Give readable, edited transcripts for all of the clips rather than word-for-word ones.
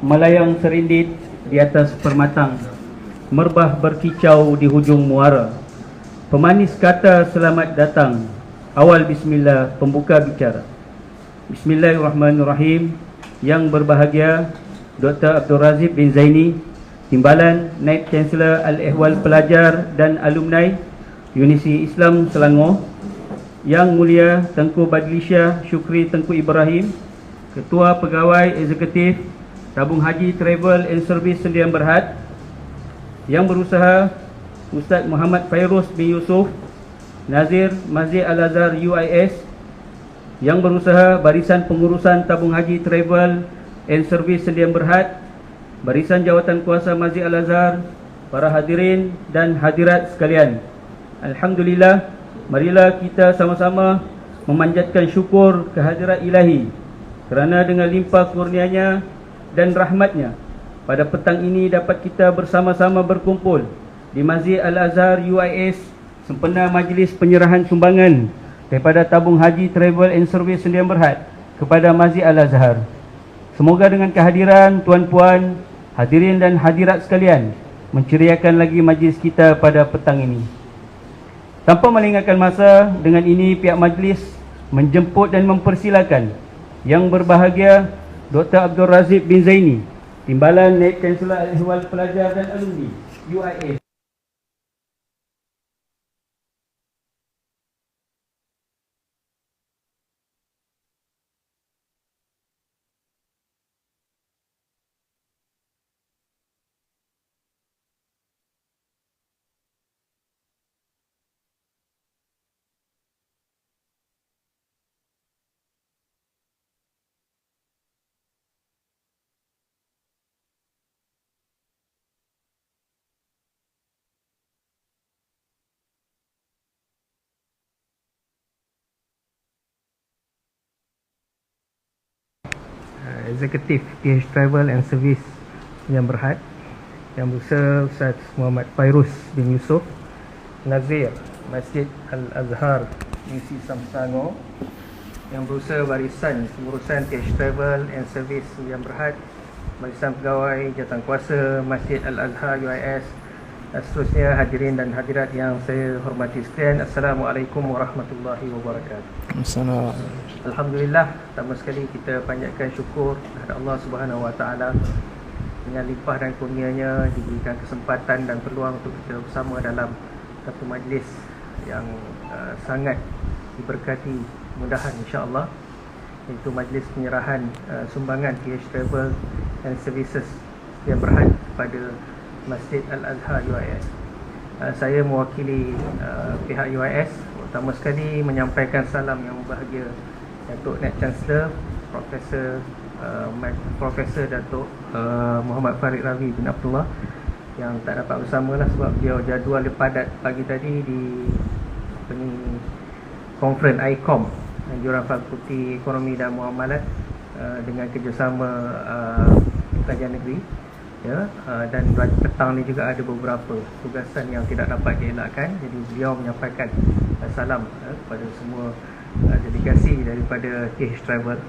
melayang serindit di atas permatang, merbah berkicau di hujung muara. Pemanis kata selamat datang, awal bismillah pembuka bicara. Bismillahirrahmanirrahim. Yang berbahagia Dr. Abdul Razif bin Zaini, Timbalan Naib Chancellor Al-Ehwal Pelajar dan Alumni Universiti Islam Selangor. Yang mulia Tengku Badlisha Syukri Tengku Ibrahim, Ketua Pegawai Eksekutif Tabung Haji Travel and Service Sdn Berhad. Yang berusaha Ustaz Muhammad Fairuz bin Yusuf, Nazir Masjid Al-Azhar UIS. Yang berusaha Barisan Pengurusan Tabung Haji Travel and Service Sdn Berhad, Barisan Jawatan Kuasa Masjid Al-Azhar, para hadirin dan hadirat sekalian. Alhamdulillah, marilah kita sama-sama memanjatkan syukur kehadirat ilahi kerana dengan limpah kurnianya dan rahmatnya, pada petang ini dapat kita bersama-sama berkumpul di Masjid Al-Azhar UIS sempena majlis penyerahan sumbangan daripada Tabung Haji Travel and Service Sdn Berhad kepada Masjid Al-Azhar. Semoga dengan kehadiran tuan-puan, hadirin dan hadirat sekalian menceriakan lagi majlis kita pada petang ini. Tanpa melengahkan masa, dengan ini pihak majlis menjemput dan mempersilakan Yang berbahagia Dr. Abdul Razif bin Zaini, Timbalan Naib Chancellor Al-Ehwal Pelajar dan Alumni UIS. Eksekutif PH Travel and Service yang Berhad, yang berusaha Ustaz Muhammad Fairuz bin Yusuf, Nazir Masjid Al-Azhar Universiti Islam Selangor, yang berusaha Barisan Pengurusan PH Travel and Service yang Berhad, Barisan Pegawai Jawatankuasa Masjid Al-Azhar UIS, dan seterusnya hadirin dan hadirat yang saya hormati sekalian. Assalamualaikum warahmatullahi wabarakatuh. Assalamualaikum. Alhamdulillah, pertama sekali kita panjatkan syukur kepada Allah Subhanahu Wa Taala dengan limpah dan kurnianya diberikan kesempatan dan peluang untuk kita bersama dalam satu majlis yang sangat diberkati, mudahan insya-Allah, iaitu majlis penyerahan sumbangan PH Travel and Services yang Berhad kepada Masjid Al-Azhar UIS. Saya mewakili pihak UIS pertama sekali menyampaikan salam yang berbahagia Datuk Naib Chancellor Profesor Datuk Muhammad Farid Ravi bin Abdullah, yang tak dapat bersamalah sebab dia jadual dia padat pagi tadi di konferens ICOM, Anjuran Fakulti Ekonomi dan Muamalat dengan kerjasama Kajian Negeri. Ya, dan petang ni juga ada beberapa tugasan yang tidak dapat dielakkan. Jadi beliau menyampaikan salam kepada semua delegasi daripada PH Travel.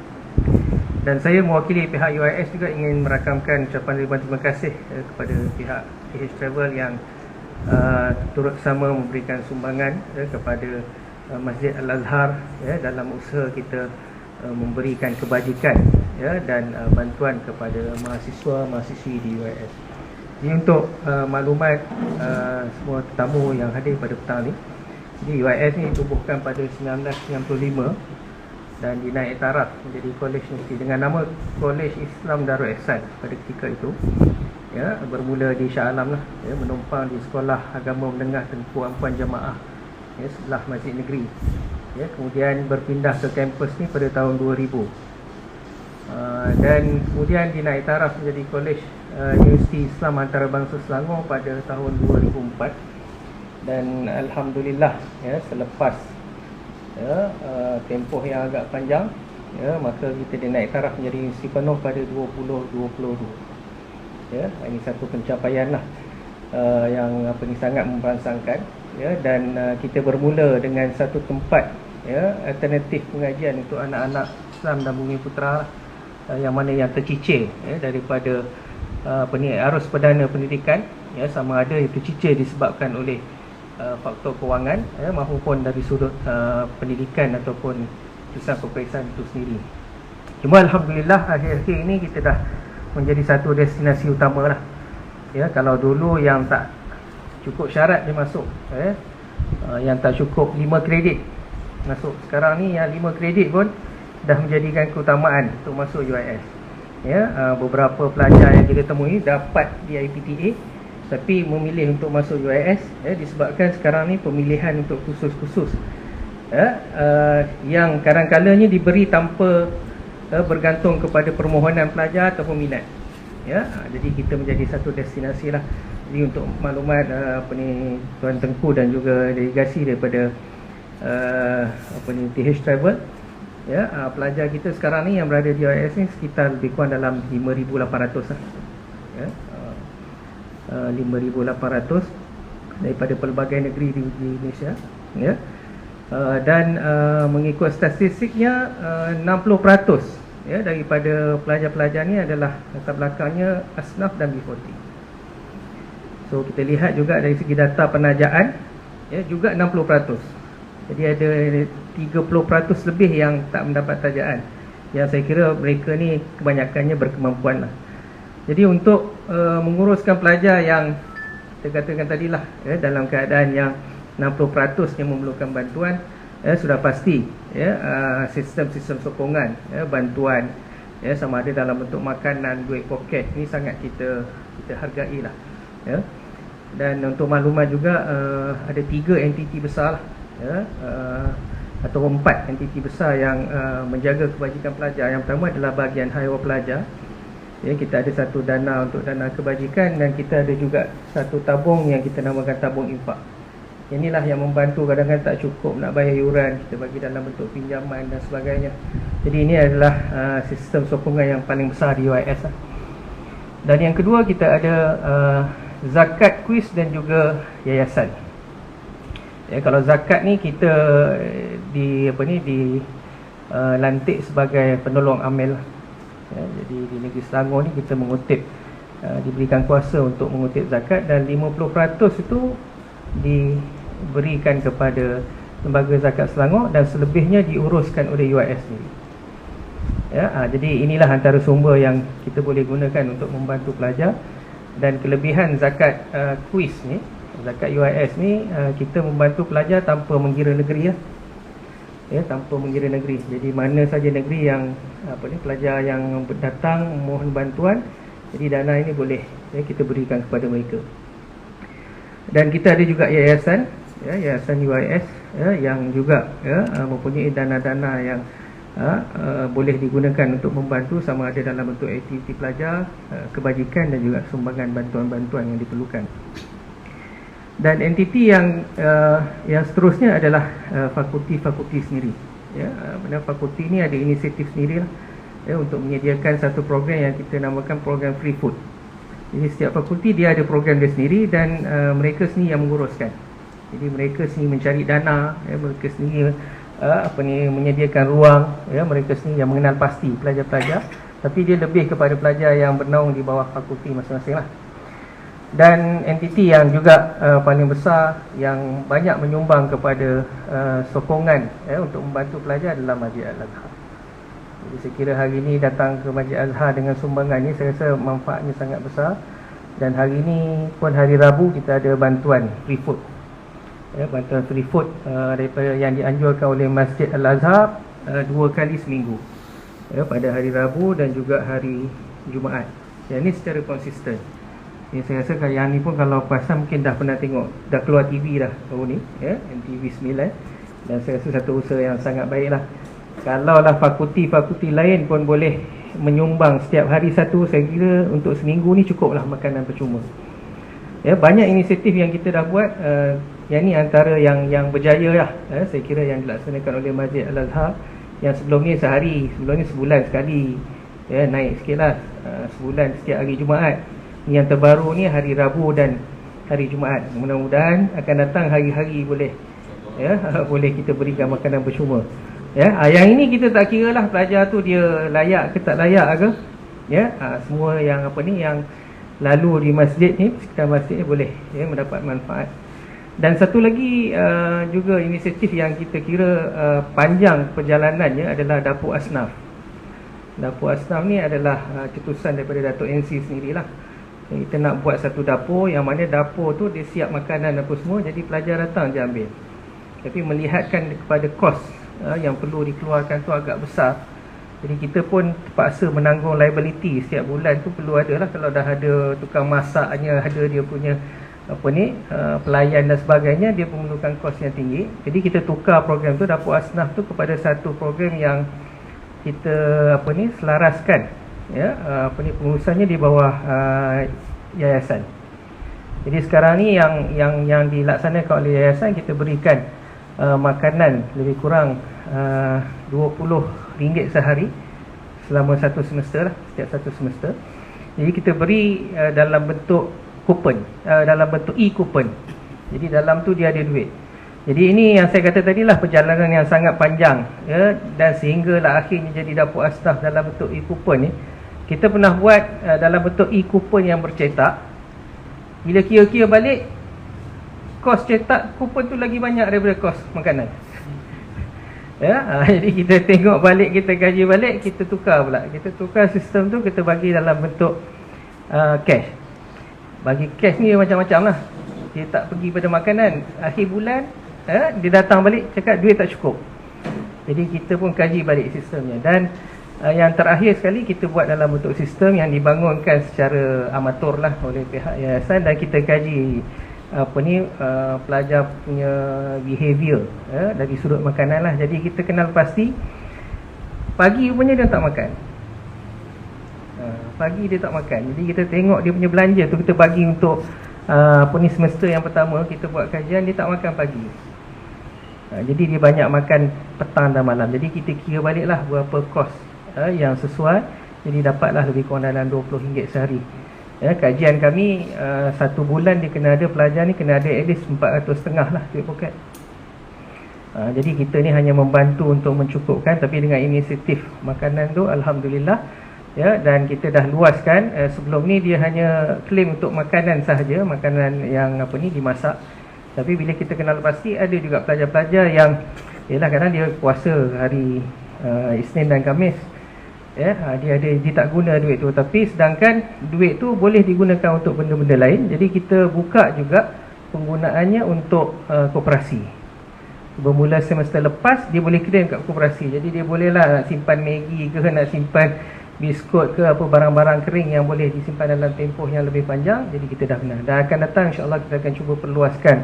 Dan saya mewakili pihak UIS juga ingin merakamkan ucapan terima kasih kepada pihak PH Travel yang turut sama memberikan sumbangan kepada Masjid Al-Azhar dalam usaha kita memberikan kebajikan dan bantuan kepada mahasiswa-mahasiswi di UIS. Jadi untuk maklumat semua tetamu yang hadir pada petang ni, jadi UIS ni ditubuhkan pada 1995 dan dinaik taraf menjadi kolej universiti dengan nama Kolej Islam Darul Ihsan pada ketika itu. Ya, bermula di Shah Alam lah, menumpang di Sekolah Agama Menengah Tengku Ampuan Jamaah sebelah Masjid Negeri. Ya, kemudian berpindah ke kampus ni pada tahun 2000 dan kemudian dinaik taraf menjadi Kolej Universiti Islam Antarabangsa Selangor pada tahun 2004. Dan alhamdulillah, ya, selepas tempoh yang agak panjang, maka kita dinaik taraf menjadi universiti penuh pada 2022. Ya, ini satu pencapaian lah yang sangat memberangsangkan. Ya, dan kita bermula dengan satu tempat alternatif pengajian untuk anak-anak Islam dan Bumi Putera yang mana yang tercicir daripada arus perdana pendidikan, sama ada itu tercicir disebabkan oleh faktor kewangan maupun dari sudut pendidikan ataupun urusan peperiksaan itu sendiri. Cuma alhamdulillah akhir-akhir ini kita dah menjadi satu destinasi utama lah. Kalau dulu yang tak cukup syarat dia masuk, yang tak cukup 5 kredit masuk, sekarang ni yang 5 kredit pun dah menjadikan keutamaan untuk masuk UIS. Beberapa pelajar yang kita temui dapat di IPTA tapi memilih untuk masuk UIS disebabkan sekarang ni pemilihan untuk khusus-khusus yang kadang-kadangnya diberi tanpa bergantung kepada permohonan pelajar atau minat. Jadi kita menjadi satu destinasi lah. Jadi untuk maklumat Tuan Tengku dan juga delegasi daripada TH Travel, pelajar kita sekarang ni yang berada di UIS ni sekitar lebih kurang dalam 5,800 lah. 5,800 daripada pelbagai negeri di Indonesia. Dan mengikut statistiknya 60% daripada pelajar-pelajar ni adalah latar belakangnya asnaf dan B40. So kita lihat juga dari segi data penajaan, juga 60%. Jadi ada 30% lebih yang tak mendapat tajaan, yang saya kira mereka ni kebanyakannya berkemampuan lah. Jadi untuk menguruskan pelajar yang terkatakan tadilah dalam keadaan yang 60% yang memerlukan bantuan, sudah pasti sistem-sistem sokongan bantuan sama ada dalam bentuk makanan, duit poket ni sangat kita hargai lah. Dan untuk maklumat juga ada 3 entiti besar lah, atau 4 entiti besar yang menjaga kebajikan pelajar. Yang pertama adalah bahagian haiwan pelajar. Kita ada satu dana untuk dana kebajikan, dan kita ada juga satu tabung yang kita namakan tabung infak. Inilah yang membantu, kadang-kadang tak cukup nak bayar yuran, kita bagi dalam bentuk pinjaman dan sebagainya. Jadi ini adalah sistem sokongan yang paling besar di UIS lah. Dan yang kedua, kita ada zakat kuis dan juga yayasan. Kalau zakat ni kita lantik sebagai penolong amil. Jadi di negeri Selangor ni kita mengutip, diberikan kuasa untuk mengutip zakat, dan 50% itu diberikan kepada Lembaga Zakat Selangor dan selebihnya diuruskan oleh UIS sendiri. Jadi inilah antara sumber yang kita boleh gunakan untuk membantu pelajar. Dan kelebihan zakat kuis ni, zakat UIS ni, kita membantu pelajar tanpa mengira negeri tanpa mengira negeri. Jadi mana saja negeri yang pelajar yang datang mohon bantuan, jadi dana ini boleh kita berikan kepada mereka. Dan kita ada juga yayasan, yayasan UIS yang juga mempunyai dana-dana yang boleh digunakan untuk membantu, sama ada dalam bentuk aktiviti pelajar, kebajikan dan juga sumbangan bantuan-bantuan yang diperlukan. Dan entiti yang seterusnya adalah fakulti-fakulti sendiri. Fakulti ini ada inisiatif sendiri untuk menyediakan satu program yang kita namakan program free food. Jadi setiap fakulti dia ada program dia sendiri, dan mereka sendiri yang menguruskan. Jadi mereka sendiri mencari dana, mereka sendiri menyediakan ruang, mereka sendiri yang mengenal pasti pelajar-pelajar, tapi dia lebih kepada pelajar yang bernaung di bawah fakulti masing-masing lah. Dan entiti yang juga paling besar yang banyak menyumbang kepada sokongan untuk membantu pelajar adalah Masjid Al-Azhar. Jadi saya kira hari ini datang ke Masjid Al-Azhar dengan sumbangan ini, saya rasa manfaatnya sangat besar. Dan hari ini pun hari Rabu kita ada bantuan free food, bantuan free food daripada yang dianjurkan oleh Masjid Al-Azhar 2 kali seminggu, pada hari Rabu dan juga hari Jumaat. Yang ini secara konsisten. Saya rasa yang ni pun kalau perasan mungkin dah pernah tengok, dah keluar TV dah baru ni, NTV 9. Dan saya rasa satu usaha yang sangat baik lah. Kalaulah fakulti-fakulti lain pun boleh menyumbang setiap hari satu, saya kira untuk seminggu ni cukuplah makanan percuma. Banyak inisiatif yang kita dah buat. Yang ni antara yang berjaya lah, saya kira yang dilaksanakan oleh Masjid Al-Azhar. Yang sebelum ni sebelum ni sebulan sekali, naik sikit lah, sebulan setiap hari Jumaat. Yang terbaru ni hari Rabu dan hari Jumaat. Mudah-mudahan akan datang hari-hari boleh boleh kita berikan makanan percuma. Ya, yang ini kita tak kira lah pelajar tu dia layak ke tak layak ke. Ya, semua yang apa ni, yang lalu di masjid ni, sekitar masjid ni boleh ya mendapat manfaat. Dan satu lagi juga inisiatif yang kita kira panjang perjalanannya adalah Dapur Asnaf. Dapur Asnaf ni adalah cetusan daripada Datuk NC sendirilah. Kita nak buat satu dapur yang mana dapur tu dia siap makanan apa semua, jadi pelajar datang je ambil. Tapi melihatkan kepada kos yang perlu dikeluarkan tu agak besar, jadi kita pun terpaksa menanggung liability setiap bulan tu. Perlu ada lah, kalau dah ada tukang masaknya, ada dia punya apa ni pelayan dan sebagainya, dia memerlukan kos yang tinggi. Jadi kita tukar program tu, Dapur Asnaf tu, kepada satu program yang kita apa ni selaraskan ya, apa ni pengurusannya di bawah yayasan. Jadi sekarang ni yang dilaksanakan oleh yayasan, kita berikan makanan lebih kurang RM20 sehari selama satu semester lah, setiap satu semester. Jadi kita beri dalam bentuk kupon, dalam bentuk e-kupon. Jadi dalam tu dia ada duit. Jadi ini yang saya kata tadi lah, perjalanan yang sangat panjang ya, dan sehinggalah akhirnya jadi Dapur Asnaf dalam bentuk e-kupon ni. Kita pernah buat dalam bentuk e-kupon yang bercetak. Bila kira-kira balik, kos cetak kupon tu lagi banyak daripada kos makanan. Ya, jadi kita tengok balik, kita kaji balik, kita tukar pula. Kita tukar sistem tu, kita bagi dalam bentuk cash. Bagi cash ni macam-macam lah. Dia tak pergi pada makanan. Akhir bulan dia datang balik cakap duit tak cukup. Jadi kita pun kaji balik sistemnya. Dan yang terakhir sekali, kita buat dalam bentuk sistem yang dibangunkan secara amatur lah oleh pihak yayasan. Dan kita kaji apa ni pelajar punya behavior dari sudut makanan lah. Jadi kita kenal pasti pagi rupanya dia tak makan. Pagi dia tak makan. Jadi kita tengok dia punya belanja tu, kita bagi untuk apa ni semester yang pertama kita buat kajian, dia tak makan pagi. Jadi dia banyak makan petang dan malam. Jadi kita kira baliklah berapa kos yang sesuai. Jadi dapatlah lebih kurang dalam RM20 sehari. Kajian kami satu bulan dia kena ada, pelajar ni kena ada at least 450 lah duit poket. Jadi kita ni hanya membantu untuk mencukupkan, tapi dengan inisiatif makanan tu alhamdulillah ya, dan kita dah luaskan. Sebelum ni dia hanya claim untuk makanan sahaja, makanan yang apa ni dimasak. Tapi bila kita kenal pasti, ada juga pelajar-pelajar yang yalah kadang dia puasa hari Isnin dan Khamis ya, dia tak guna duit tu, tapi sedangkan duit tu boleh digunakan untuk benda-benda lain. Jadi kita buka juga penggunaannya untuk koperasi. Bermula semester lepas dia boleh claim kat koperasi. Jadi dia bolehlah nak simpan Maggi ke, nak simpan biskut ke, apa barang-barang kering yang boleh disimpan dalam tempoh yang lebih panjang. Jadi kita dah kenal. Dan akan datang insya-Allah kita akan cuba perluaskan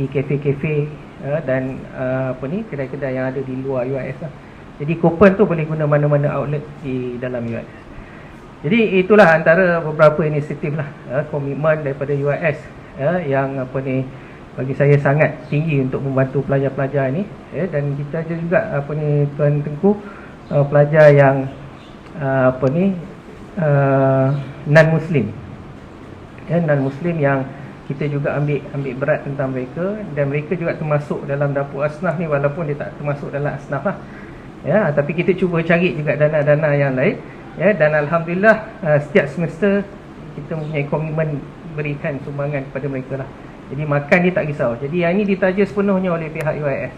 di kafe-kafe dan apa ni kedai-kedai yang ada di luar UIS lah. Jadi kupon tu boleh guna mana-mana outlet di dalam UIS. Jadi itulah antara beberapa inisiatif lah komitmen daripada UIS yang apa ni bagi saya sangat tinggi untuk membantu pelajar-pelajar ini dan kita ada juga apa ni Tuan Tengku pelajar yang apa ni non-Muslim non-Muslim yang kita juga ambil berat tentang mereka, dan mereka juga termasuk dalam Dapur Asnaf ni walaupun dia tak termasuk dalam Asnaf lah ya, tapi kita cuba cari juga dana-dana yang lain ya, dan alhamdulillah setiap semester kita mempunyai komitmen berikan sumbangan kepada mereka lah. Jadi makan dia tak risau. Jadi yang ini ditaja sepenuhnya oleh pihak UIS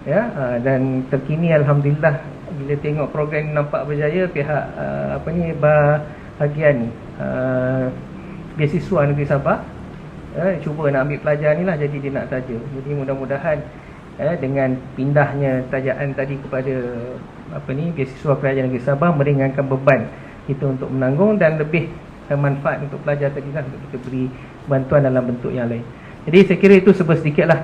ya, dan terkini alhamdulillah bila tengok program nampak berjaya, pihak apa ni bahagian beasiswa Negeri Sabah cuba nak ambil pelajar ni lah, jadi dia nak taja. Jadi mudah-mudahan dengan pindahnya tajaan tadi kepada apa ni beasiswa Kerajaan Negeri Sabah meringankan beban kita untuk menanggung, dan lebih manfaat untuk pelajar tadi lah untuk kita beri bantuan dalam bentuk yang lain. Jadi saya kira itu sedikit lah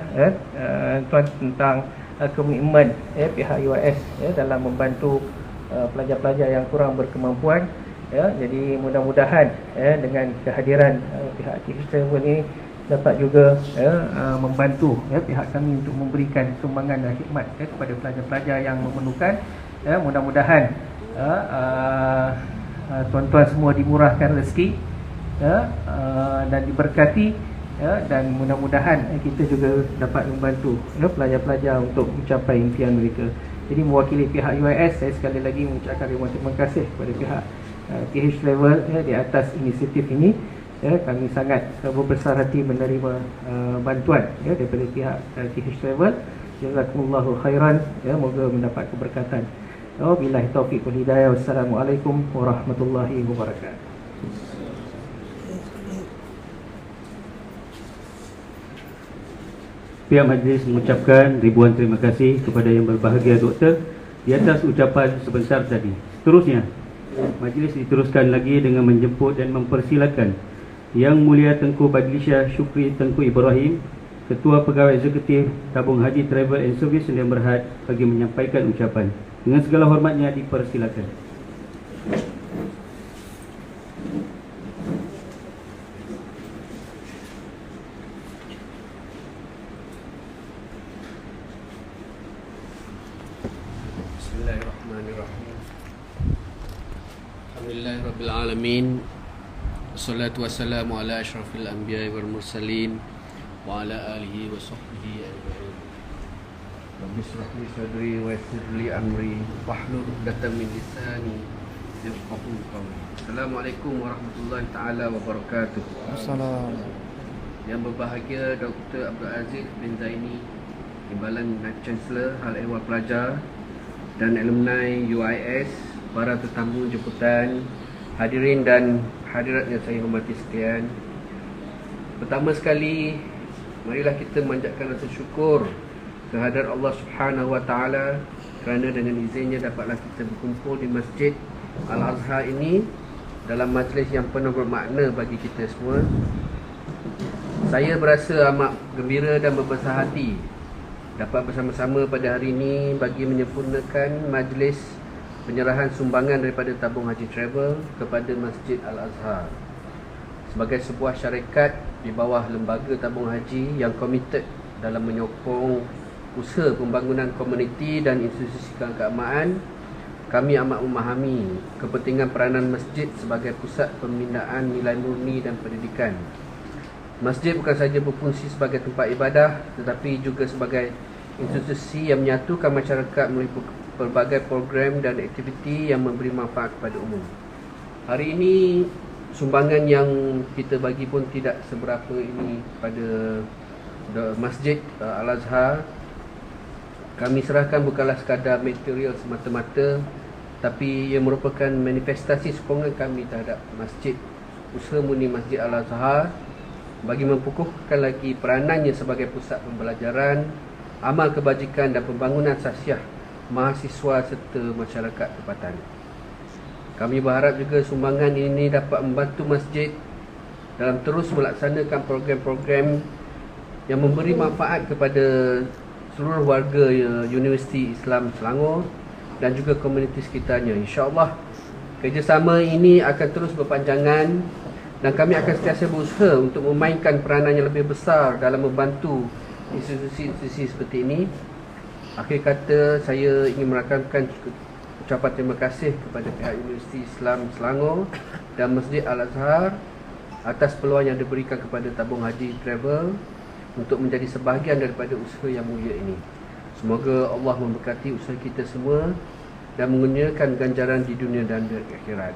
tuan tentang komitmen pihak UIS dalam membantu pelajar-pelajar yang kurang berkemampuan ya. Jadi mudah-mudahan dengan kehadiran pihak kita ini dapat juga membantu pihak kami untuk memberikan sumbangan dan khidmat kepada pelajar-pelajar yang memerlukan. Mudah-mudahan tuan-tuan semua dimurahkan rezeki dan diberkati dan mudah-mudahan kita juga dapat membantu pelajar-pelajar untuk mencapai impian mereka. Jadi mewakili pihak UIS, saya sekali lagi mengucapkan ribuan terima kasih kepada pihak TH Travel di atas inisiatif ini. Kami sangat berbesar hati menerima bantuan daripada pihak TH Travel. Jazakumullahu khairan, moga mendapat keberkatan. Wabillahi taufiq wal hidayah. Wassalamualaikum warahmatullahi wabarakatuh. Pihak majlis mengucapkan ribuan terima kasih kepada yang berbahagia doktor di atas ucapan sebentar tadi. Seterusnya, majlis diteruskan lagi dengan menjemput dan mempersilakan Yang Mulia Tengku Badlisha Syukri Tengku Ibrahim, Ketua Pegawai Eksekutif Tabung Haji Travel and Service Sdn Bhd bagi menyampaikan ucapan. Dengan segala hormatnya dipersilakan. Bismillahirrahmanirrahim. Alhamdulillahirrabbilalamin. Wassalatu wassalamu ala ashrafil anbiya wal mursalin wa ala alihi wa sahbihi ajma'in. Rabbi shrah li sadri wa yassir li amri wahlul 'uqdatam min lisani yafqahu qawli. Assalamualaikum warahmatullahi taala wabarakatuh. Assalamualaikum. Yang berbahagia Dr. Abdul Aziz bin Zaini, Timbalan Chancellor Hal Ehwal Pelajar dan alumni UIS, para tetamu jemputan, hadirin dan hadirat yang saya hormati sekalian. Pertama sekali, marilah kita memanjatkan rasa syukur kehadirat Allah Subhanahu Wa Taala kerana dengan izinnya dapatlah kita berkumpul di Masjid Al-Azhar ini dalam majlis yang penuh bermakna bagi kita semua. Saya berasa amat gembira dan berbesar hati dapat bersama-sama pada hari ini bagi menyempurnakan majlis penyerahan sumbangan daripada Tabung Haji Travel kepada Masjid Al-Azhar sebagai sebuah syarikat di bawah lembaga tabung haji yang komited dalam menyokong usaha pembangunan komuniti dan institusi keagamaan. Kami amat memahami kepentingan peranan masjid sebagai pusat pembinaan nilai murni dan pendidikan. Masjid bukan sahaja berfungsi sebagai tempat ibadah tetapi juga sebagai institusi yang menyatukan masyarakat melalui pelbagai program dan aktiviti yang memberi manfaat kepada umum. Hari ini sumbangan yang kita bagi pun tidak seberapa ini pada Masjid Al-Azhar. Kami serahkan bukanlah sekadar material semata-mata, tapi ia merupakan manifestasi sokongan kami terhadap masjid, usaha murni Masjid Al-Azhar bagi mempukuhkan lagi peranannya sebagai pusat pembelajaran, amal kebajikan dan pembangunan sasiah mahasiswa serta masyarakat tempatan. Kami berharap juga sumbangan ini dapat membantu masjid dalam terus melaksanakan program-program yang memberi manfaat kepada seluruh warga Universiti Islam Selangor dan juga komuniti sekitarnya. InsyaAllah kerjasama ini akan terus berpanjangan dan kami akan sentiasa berusaha untuk memainkan peranan yang lebih besar dalam membantu institusi-institusi seperti ini. Akhir kata, saya ingin merakamkan ucapan terima kasih kepada pihak Universiti Islam Selangor dan Masjid Al-Azhar atas peluang yang diberikan kepada Tabung Haji Travel untuk menjadi sebahagian daripada usaha yang mulia ini. Semoga Allah memberkati usaha kita semua dan mengurniakan ganjaran di dunia dan di akhirat.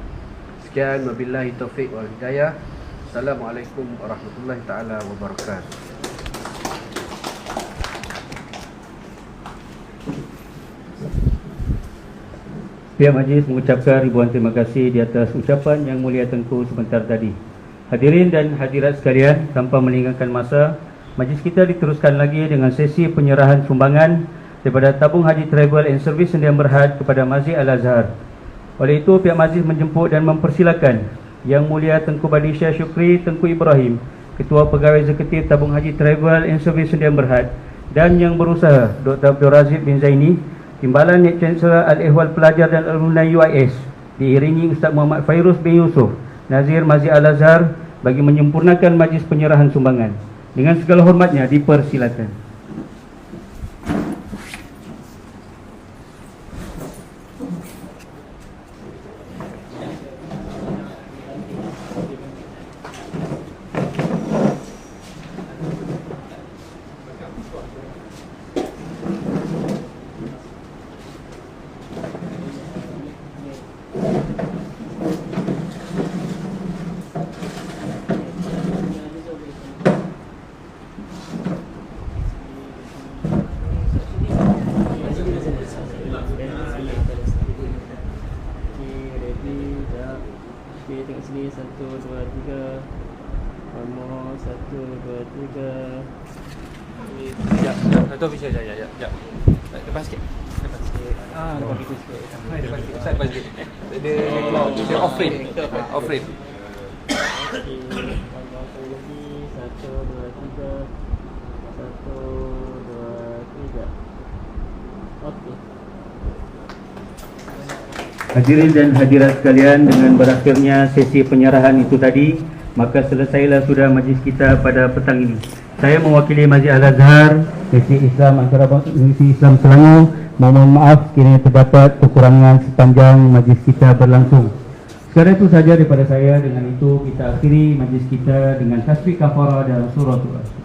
Sekian, wabillahi taufiq wal hidayah. Assalamualaikum warahmatullahi taala wabarakatuh. Pihak majlis mengucapkan ribuan terima kasih di atas ucapan Yang Mulia Tengku sebentar tadi. Hadirin dan hadirat sekalian, tanpa melengahkan masa, majlis kita diteruskan lagi dengan sesi penyerahan sumbangan daripada Tabung Haji Travel and Service Sdn Bhd kepada Masjid Al-Azhar. Oleh itu, pihak majlis menjemput dan mempersilakan Yang Mulia Tengku Badlisha Syukri Tengku Ibrahim, Ketua Pegawai Eksekutif Tabung Haji Travel and Service Sdn Bhd, dan Yang Berusaha Dr. Abdul Aziz bin Zaini, Timbalan Chancellor Al Ehwal Pelajar dan alumni UIS, diiringi Ustaz Muhammad Fairuz bin Yusuf, Nazir Masjid Al-Azhar bagi menyempurnakan majlis penyerahan sumbangan. Dengan segala hormatnya dipersilakan. Okey, tengok sini. 1, 2, 3. One more. 1, 2, 3. Sekejap. Satu official. Sekejap. Depan sikit. Depan kita sikit. Depan sikit. Ustaz, depan sikit. Dia off frame. Off frame. Okey. Tambah sekali lagi. 1, 2, 3. 1, 2, 3. Okey. Hadirin dan hadirat sekalian, dengan berakhirnya sesi penyerahan itu tadi, maka selesailah sudah majlis kita pada petang ini. Saya mewakili Masjid Al-Azhar, Sesi Islam Antarabangsa Universiti Islam Selangor, mohon maaf kiranya terdapat kekurangan sepanjang majlis kita berlangsung. Sekadar itu saja daripada saya. Dengan itu kita akhiri majlis kita dengan tasbih kafarah dan suratul Asr.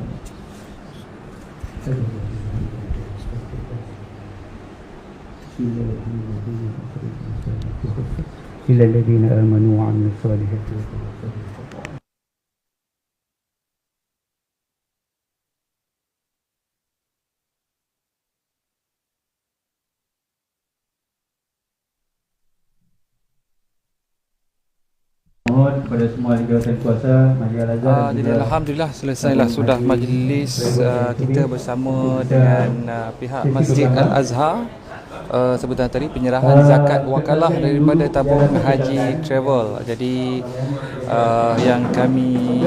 إلى الذين آمنوا وعملوا الصالحات. Mohon kepada semua ahli jawatan kuasa Masjid Al-Azhar. Jadi alhamdulillah selesailah sudah majlis kita bersama dengan pihak Masjid Al-Azhar sebentar tadi penyerahan zakat wakalah daripada tabung haji travel. Jadi yang kami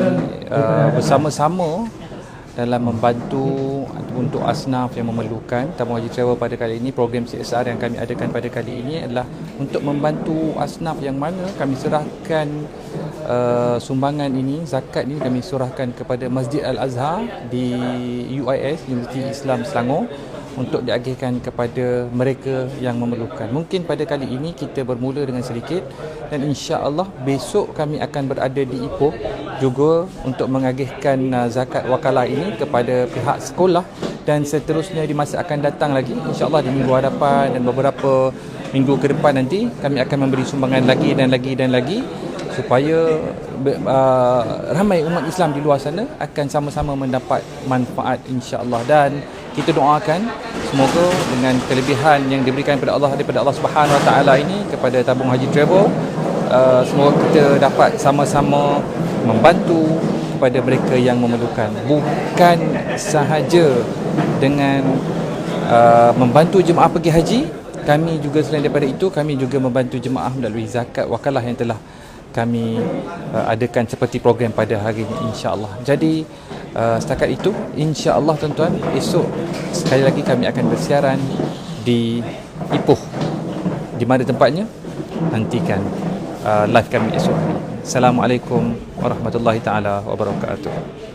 bersama-sama dalam membantu untuk asnaf yang memerlukan tabung haji travel pada kali ini. Program CSR yang kami adakan pada kali ini adalah untuk membantu asnaf yang mana kami serahkan sumbangan ini, zakat ini kami serahkan kepada Masjid Al-Azhar di UIS, Universiti Islam Selangor, untuk diagihkan kepada mereka yang memerlukan. Mungkin pada kali ini kita bermula dengan sedikit dan insya-Allah besok kami akan berada di Ipoh juga untuk mengagihkan zakat wakalah ini kepada pihak sekolah, dan seterusnya di masa akan datang lagi insya-Allah di minggu hadapan dan beberapa minggu ke depan nanti kami akan memberi sumbangan lagi dan lagi supaya ramai umat Islam di luar sana akan sama-sama mendapat manfaat insya-Allah. Dan kita doakan semoga dengan kelebihan yang diberikan daripada Allah Subhanahu Wa Taala ini kepada tabung haji travel, semoga kita dapat sama-sama membantu kepada mereka yang memerlukan. Bukan sahaja dengan membantu jemaah pergi haji, kami juga selain daripada itu kami juga membantu jemaah melalui zakat wakalah yang telah kami adakan seperti program pada hari ini insya-Allah. Jadi setakat itu insya-Allah tuan-tuan, esok sekali lagi kami akan bersiaran di Ipoh. Di mana tempatnya? Nantikan live kami esok hari. Assalamualaikum warahmatullahi taala wabarakatuh.